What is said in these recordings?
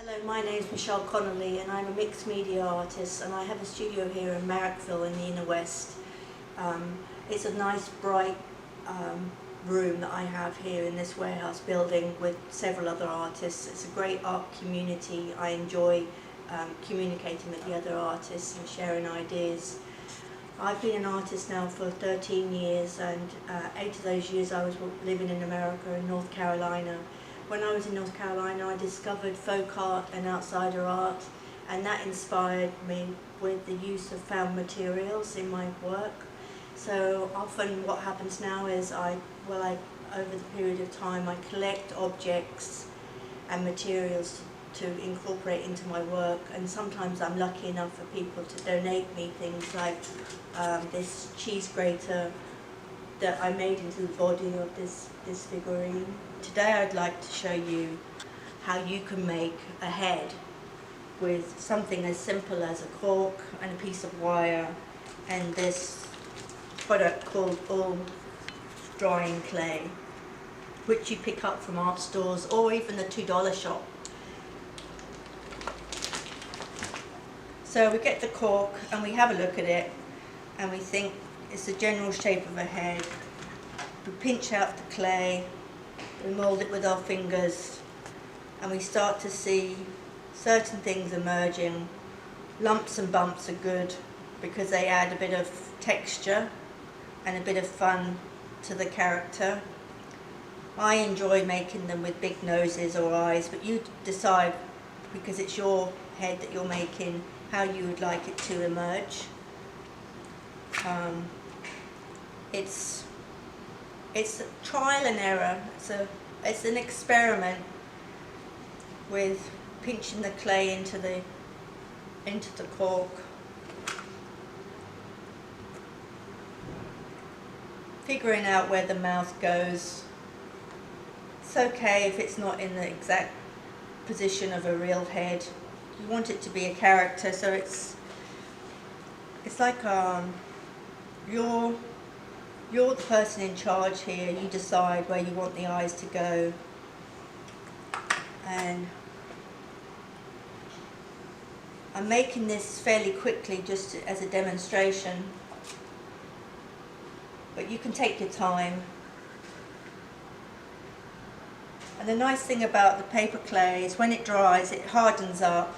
Hello, my name is Michelle Connolly and I'm a mixed media artist, and I have a studio here in Marrickville in the Inner West. It's a nice bright room that I have here in this warehouse building with several other artists. It's a great art community. I enjoy communicating with the other artists and sharing ideas. I've been an artist now for 13 years, and 8 of those years I was living in America, in North Carolina. When I was in North Carolina, I discovered folk art and outsider art, and that inspired me with the use of found materials in my work. So often what happens now is over the period of time, I collect objects and materials to incorporate into my work, and sometimes I'm lucky enough for people to donate me things like this cheese grater that I made into the body of this figurine. Today I'd like to show you how you can make a head with something as simple as a cork and a piece of wire and this product called all drying clay, which you pick up from art stores or even the $2 shop. So we get the cork and we have a look at it and we think it's the general shape of a head. We pinch out the clay, we mould it with our fingers, and we start to see certain things emerging. Lumps and bumps are good because they add a bit of texture and a bit of fun to the character. I enjoy making them with big noses or eyes, but you decide, because it's your head that you're making, how you would like it to emerge. It's trial and error. It's an experiment with pinching the clay into the cork, figuring out where the mouth goes. It's okay if it's not in the exact position of a real head. You want it to be a character, so it's like you're the person in charge here. You decide where you want the eyes to go, and I'm making this fairly quickly just as a demonstration, but you can take your time. And the nice thing about the paper clay is when it dries it hardens up,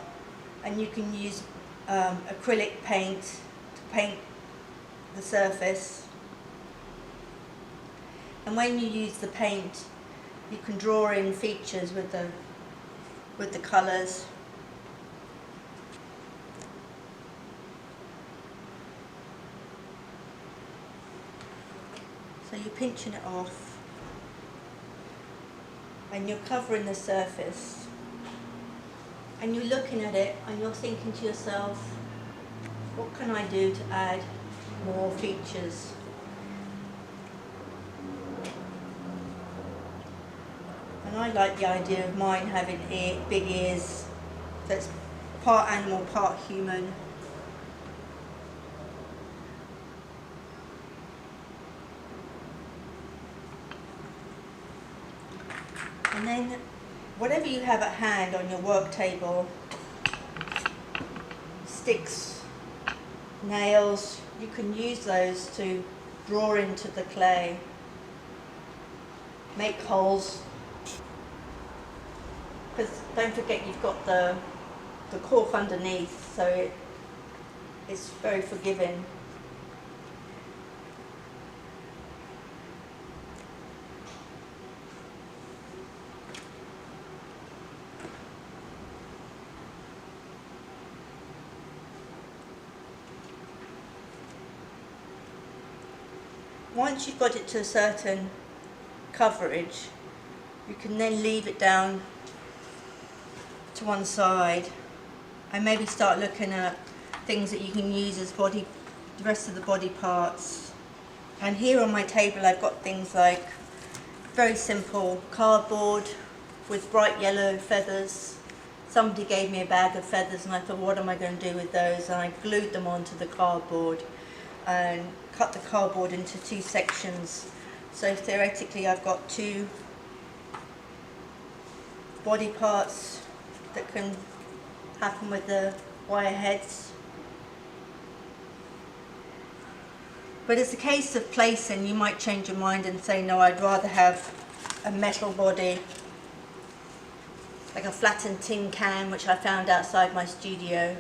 and you can use acrylic paint to paint the surface. And when you use the paint, you can draw in features with the colours. So you're pinching it off and you're covering the surface, and you're looking at it and you're thinking to yourself, what can I do to add more features? And I like the idea of mine having big ears, so it's part animal, part human. And then whatever you have at hand on your work table, sticks, nails, you can use those to draw into the clay, make holes. Because don't forget, you've got the cork underneath, so it's very forgiving. Once you've got it to a certain coverage, you can then leave it down to one side and maybe start looking at things that you can use as the rest of the body parts. And here on my table I've got things like very simple cardboard with bright yellow feathers. Somebody gave me a bag of feathers and I thought, what am I going to do with those? And I glued them onto the cardboard and cut the cardboard into 2 sections. So theoretically I've got 2 body parts that can happen with the wire heads. But it's a case of placing. You might change your mind and say, no, I'd rather have a metal body, like a flattened tin can, which I found outside my studio.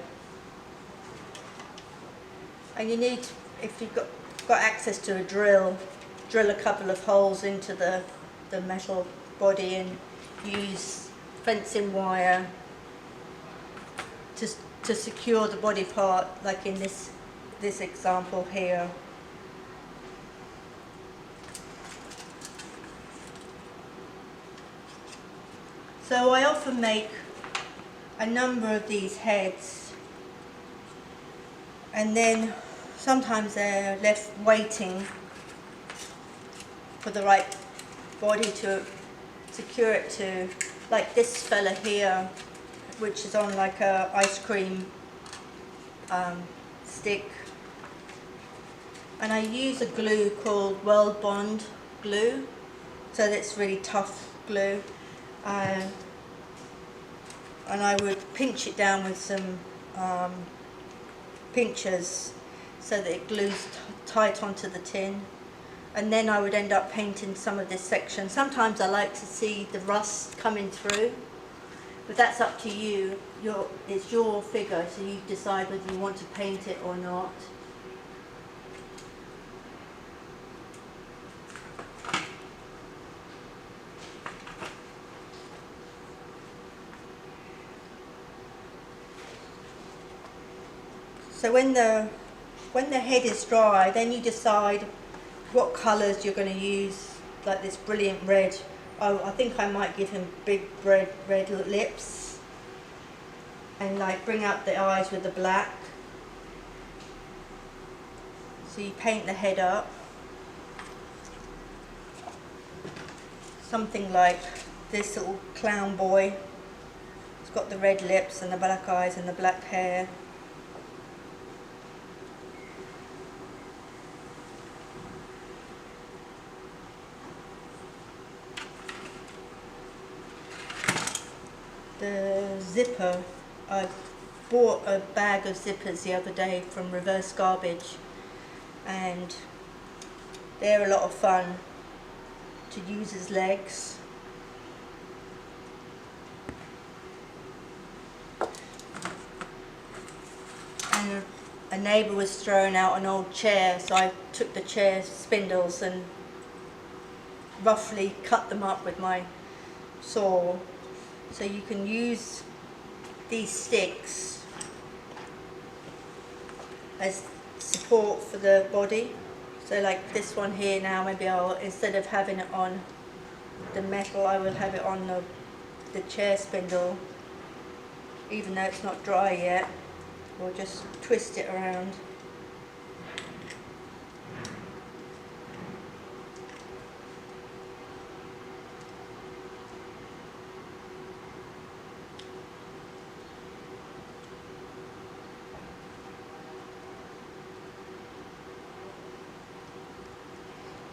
And you need, if you've got access to a drill a couple of holes into the metal body and use fencing wire to secure the body part, like in this example here. So I often make a number of these heads, and then sometimes they're left waiting for the right body to secure it to, like this fella here, which is on like a ice cream stick. And I use a glue called World Bond glue, so that's really tough glue. And I would pinch it down with some pinchers so that it glues tight onto the tin. And then I would end up painting some of this section. Sometimes I like to see the rust coming through, but that's up to you. It's your figure, so you decide whether you want to paint it or not. So when the head is dry, then you decide what colours you're going to use, like this brilliant red. Oh, I think I might give him big red lips, and like bring out the eyes with the black. So you paint the head up. Something like this little clown boy. It's got the red lips and the black eyes and the black hair. The zipper, I bought a bag of zippers the other day from Reverse Garbage, and they're a lot of fun to use as legs. And a neighbour was throwing out an old chair, so I took the chair spindles and roughly cut them up with my saw. So you can use these sticks as support for the body. So like this one here now, maybe I'll, instead of having it on the metal, I will have it on the chair spindle, even though it's not dry yet. We'll just twist it around.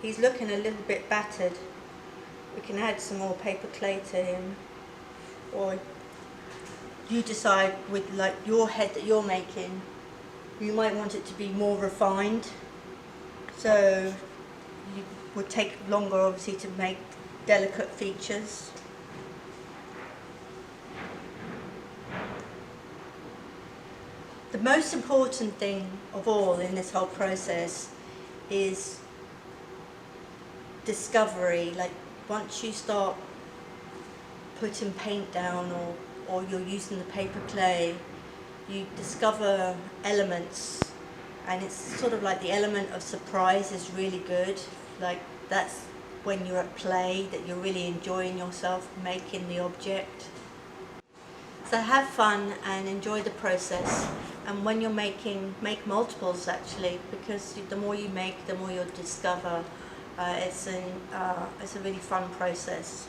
He's looking a little bit battered. We can add some more paper clay to him, or you decide with like your head that you're making, you might want it to be more refined, so you would take longer obviously to make delicate features. The most important thing of all in this whole process is discovery. Like once you start putting paint down or you're using the paper clay, you discover elements, and it's sort of like the element of surprise is really good. Like that's when you're at play, that you're really enjoying yourself making the object. So have fun and enjoy the process, and when you're make multiples actually, because the more you make, the more you'll discover. It's a really fun process.